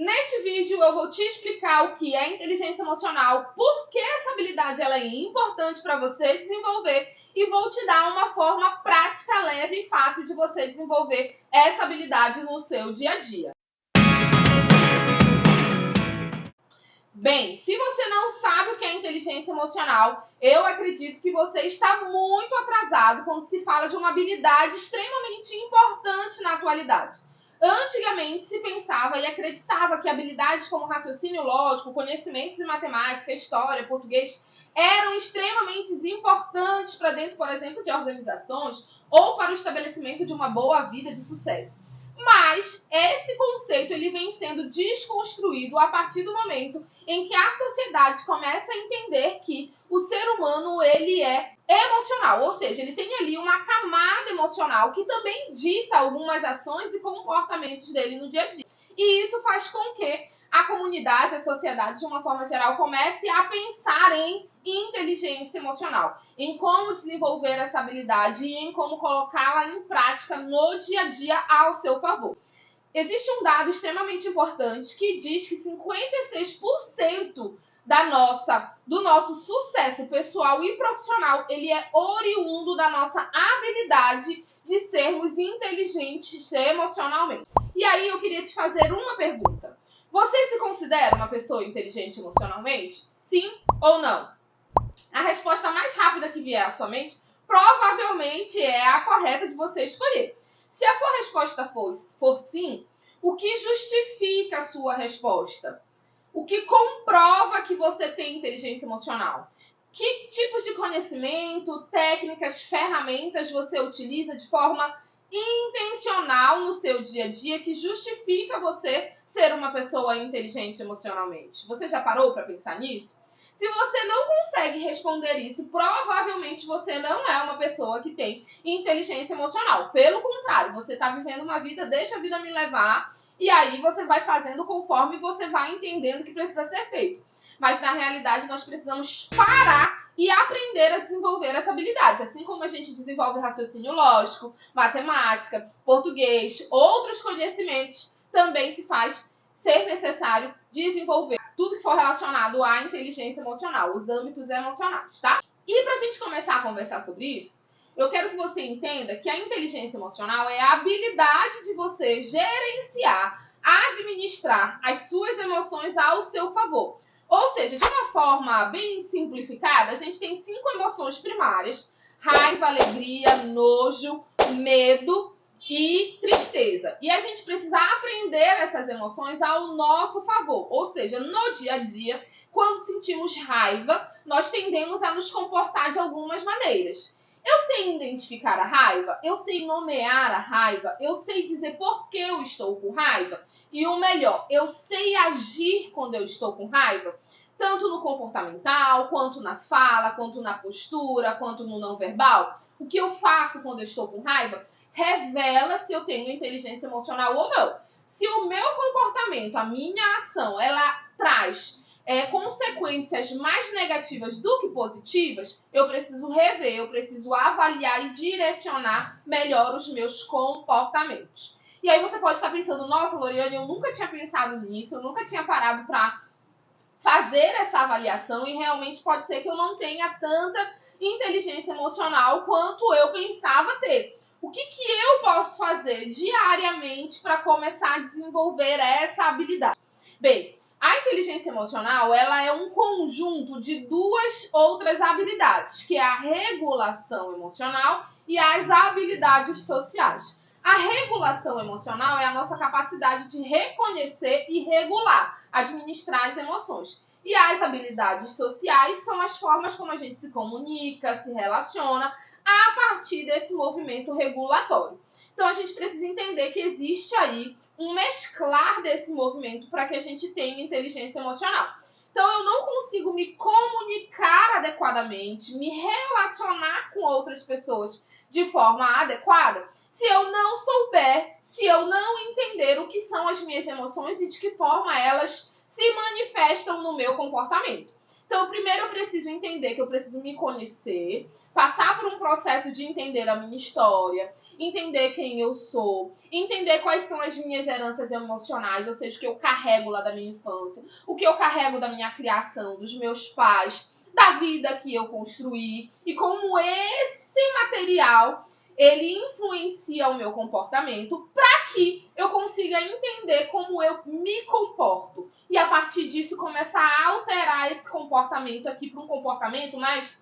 Neste vídeo eu vou te explicar o que é inteligência emocional, por que essa habilidade ela é importante para você desenvolver e vou te dar uma forma prática, leve e fácil de você desenvolver essa habilidade no seu dia a dia. Bem, se você não sabe o que é inteligência emocional, eu acredito que você está muito atrasado quando se fala de uma habilidade extremamente importante na atualidade. Antigamente se pensava e acreditava que habilidades como raciocínio lógico, conhecimentos em matemática, história, português eram extremamente importantes para dentro, por exemplo, de organizações ou para o estabelecimento de uma boa vida de sucesso. Mas esse conceito ele vem sendo desconstruído a partir do momento em que a sociedade começa a entender que o ser humano ele é emocional, ou seja, ele tem ali uma camada emocional que também dita algumas ações e comportamentos dele no dia a dia. E isso faz com que a comunidade, a sociedade, de uma forma geral, comece a pensar em inteligência emocional, em como desenvolver essa habilidade e em como colocá-la em prática no dia a dia ao seu favor. Existe um dado extremamente importante que diz que 56% do nosso sucesso pessoal e profissional, ele é oriundo da nossa habilidade de sermos inteligentes emocionalmente. E aí eu queria te fazer uma pergunta. Você se considera uma pessoa inteligente emocionalmente? Sim ou não? A resposta mais rápida que vier à sua mente provavelmente é a correta de você escolher. Se a sua resposta for sim, o que justifica a sua resposta? O que comprova que você tem inteligência emocional? Que tipos de conhecimento, técnicas, ferramentas você utiliza de forma intencional no seu dia a dia que justifica você ser uma pessoa inteligente emocionalmente? Você já parou para pensar nisso? Se você não consegue responder isso, provavelmente você não é uma pessoa que tem inteligência emocional. Pelo contrário, você está vivendo uma vida, deixa a vida me levar, e aí você vai fazendo conforme você vai entendendo o que precisa ser feito. Mas na realidade nós precisamos parar e aprender a desenvolver essa habilidade. Assim como a gente desenvolve raciocínio lógico, matemática, português, outros conhecimentos, também se faz ser necessário desenvolver tudo que for relacionado à inteligência emocional, os âmbitos emocionais, tá? E para a gente começar a conversar sobre isso, eu quero que você entenda que a inteligência emocional é a habilidade de você gerenciar, administrar as suas emoções ao seu favor. Ou seja, de uma forma bem simplificada, a gente tem 5 emoções primárias: raiva, alegria, nojo, medo e tristeza. E a gente precisa aprender essas emoções ao nosso favor. Ou seja, no dia a dia, quando sentimos raiva, nós tendemos a nos comportar de algumas maneiras. Eu sei identificar a raiva, eu sei nomear a raiva, eu sei dizer por que eu estou com raiva. E o melhor, eu sei agir quando eu estou com raiva, tanto no comportamental, quanto na fala, quanto na postura, quanto no não verbal. O que eu faço quando eu estou com raiva revela se eu tenho inteligência emocional ou não. Se o meu comportamento, a minha ação, ela traz consequências mais negativas do que positivas, eu preciso rever, eu preciso avaliar e direcionar melhor os meus comportamentos. E aí você pode estar pensando, nossa, Loriane, eu nunca tinha pensado nisso, eu nunca tinha parado para fazer essa avaliação e realmente pode ser que eu não tenha tanta inteligência emocional quanto eu pensava ter. O que eu posso fazer diariamente para começar a desenvolver essa habilidade? Bem, a inteligência emocional ela é um conjunto de 2 outras habilidades, que é a regulação emocional e as habilidades sociais. A regulação emocional é a nossa capacidade de reconhecer e regular, administrar as emoções. E as habilidades sociais são as formas como a gente se comunica, se relaciona, a partir desse movimento regulatório. Então, a gente precisa entender que existe aí um mesclar desse movimento para que a gente tenha inteligência emocional. Então, eu não consigo me comunicar adequadamente, me relacionar com outras pessoas de forma adequada, se eu não souber, se eu não entender o que são as minhas emoções e de que forma elas se manifestam no meu comportamento. Então, primeiro eu preciso entender que eu preciso me conhecer, passar por um processo de entender a minha história, entender quem eu sou, entender quais são as minhas heranças emocionais, ou seja, o que eu carrego lá da minha infância, o que eu carrego da minha criação, dos meus pais, da vida que eu construí e como esse material ele influencia o meu comportamento para que eu consiga entender como eu me comporto. E a partir disso começar a alterar esse comportamento aqui para um comportamento mais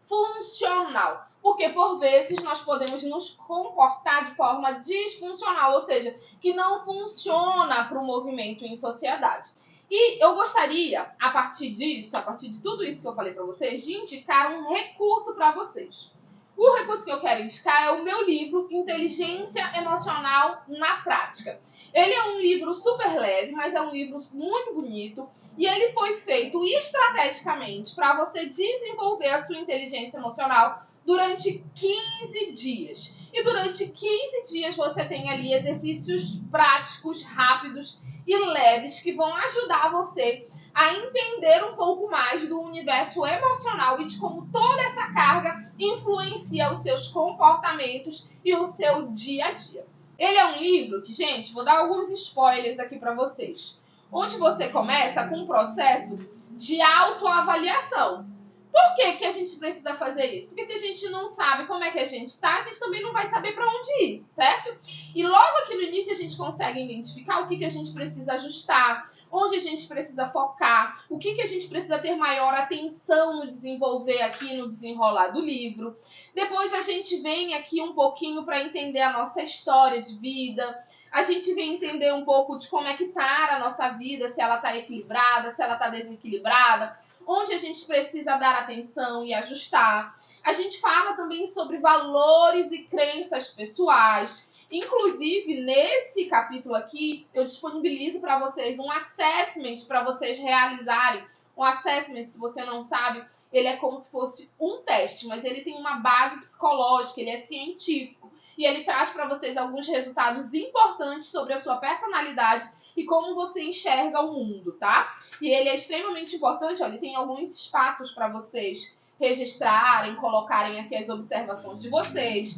funcional. Porque por vezes nós podemos nos comportar de forma disfuncional, ou seja, que não funciona para o movimento em sociedade. E eu gostaria, a partir disso, a partir de tudo isso que eu falei para vocês, de indicar um recurso para vocês. O recurso que eu quero indicar é o meu livro Inteligência Emocional na Prática. Ele é um livro super leve, mas é um livro muito bonito e ele foi feito estrategicamente para você desenvolver a sua inteligência emocional durante 15 dias. E durante 15 dias você tem ali exercícios práticos, rápidos e leves que vão ajudar você a entender um pouco mais do universo emocional e de como toda essa carga influencia os seus comportamentos e o seu dia a dia. Ele é um livro que, gente, vou dar alguns spoilers aqui para vocês, onde você começa com um processo de autoavaliação. Por que a gente precisa fazer isso? Porque se a gente não sabe como é que a gente está, a gente também não vai saber para onde ir, certo? E logo aqui no início a gente consegue identificar o que a gente precisa ajustar, onde a gente precisa focar, o que a gente precisa ter maior atenção no desenvolver aqui, no desenrolar do livro. Depois a gente vem aqui um pouquinho para entender a nossa história de vida, a gente vem entender um pouco de como é que está a nossa vida, se ela está equilibrada, se ela está desequilibrada, onde a gente precisa dar atenção e ajustar. A gente fala também sobre valores e crenças pessoais. Inclusive, nesse capítulo aqui, eu disponibilizo para vocês um assessment para vocês realizarem. Um assessment, se você não sabe, ele é como se fosse um teste, mas ele tem uma base psicológica, ele é científico. E ele traz para vocês alguns resultados importantes sobre a sua personalidade e como você enxerga o mundo, tá? E ele é extremamente importante, ó, ele tem alguns espaços para vocês registrarem, colocarem aqui as observações de vocês.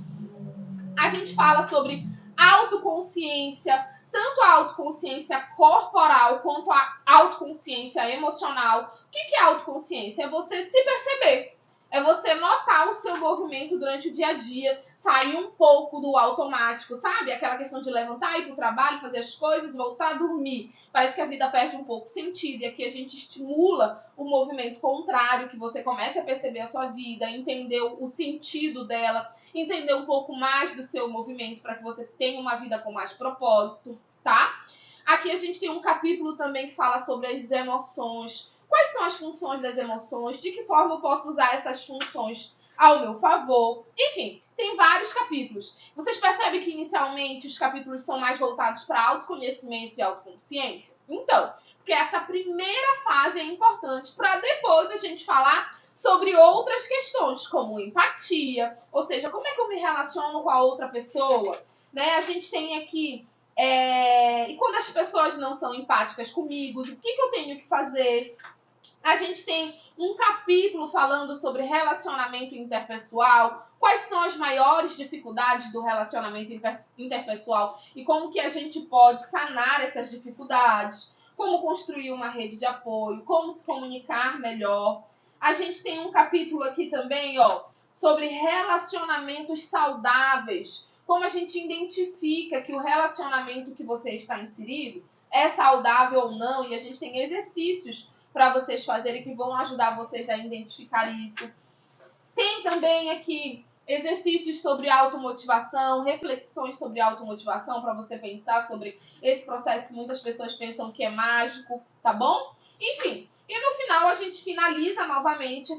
A gente fala sobre autoconsciência, tanto a autoconsciência corporal quanto a autoconsciência emocional. O que é autoconsciência? É você se perceber. É você notar o seu movimento durante o dia a dia, sair um pouco do automático, sabe? Aquela questão de levantar, ir para o trabalho, fazer as coisas, voltar a dormir. Parece que a vida perde um pouco de sentido. E aqui a gente estimula o movimento contrário, que você comece a perceber a sua vida, entender o sentido dela, entender um pouco mais do seu movimento para que você tenha uma vida com mais propósito, tá? Aqui a gente tem um capítulo também que fala sobre as emoções. Quais são as funções das emoções? De que forma eu posso usar essas funções ao meu favor? Enfim, tem vários capítulos. Vocês percebem que inicialmente os capítulos são mais voltados para autoconhecimento e autoconsciência? Então, porque essa primeira fase é importante para depois a gente falar sobre outras questões, como empatia, ou seja, como é que eu me relaciono com a outra pessoa, né? A gente tem aqui, e quando as pessoas não são empáticas comigo, o que eu tenho que fazer? A gente tem um capítulo falando sobre relacionamento interpessoal, quais são as maiores dificuldades do relacionamento interpessoal e como que a gente pode sanar essas dificuldades, como construir uma rede de apoio, como se comunicar melhor. A gente tem um capítulo aqui também, ó, sobre relacionamentos saudáveis. Como a gente identifica que o relacionamento que você está inserido é saudável ou não. E a gente tem exercícios para vocês fazerem que vão ajudar vocês a identificar isso. Tem também aqui exercícios sobre automotivação, reflexões sobre automotivação para você pensar sobre esse processo que muitas pessoas pensam que é mágico, tá bom? Enfim, e no final a gente finaliza novamente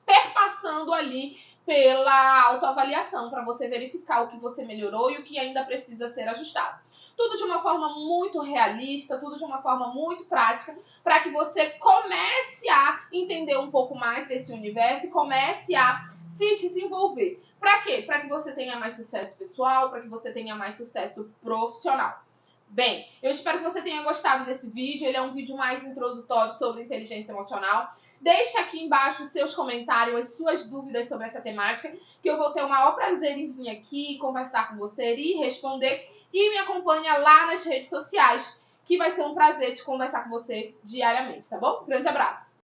perpassando ali pela autoavaliação para você verificar o que você melhorou e o que ainda precisa ser ajustado. Tudo de uma forma muito realista, tudo de uma forma muito prática, para que você comece a entender um pouco mais desse universo e comece a se desenvolver. Para quê? Para que você tenha mais sucesso pessoal, para que você tenha mais sucesso profissional. Bem, eu espero que você tenha gostado desse vídeo. Ele é um vídeo mais introdutório sobre inteligência emocional. Deixe aqui embaixo os seus comentários, as suas dúvidas sobre essa temática, que eu vou ter o maior prazer em vir aqui conversar com você e responder. E me acompanha lá nas redes sociais, que vai ser um prazer de conversar com você diariamente, tá bom? Grande abraço!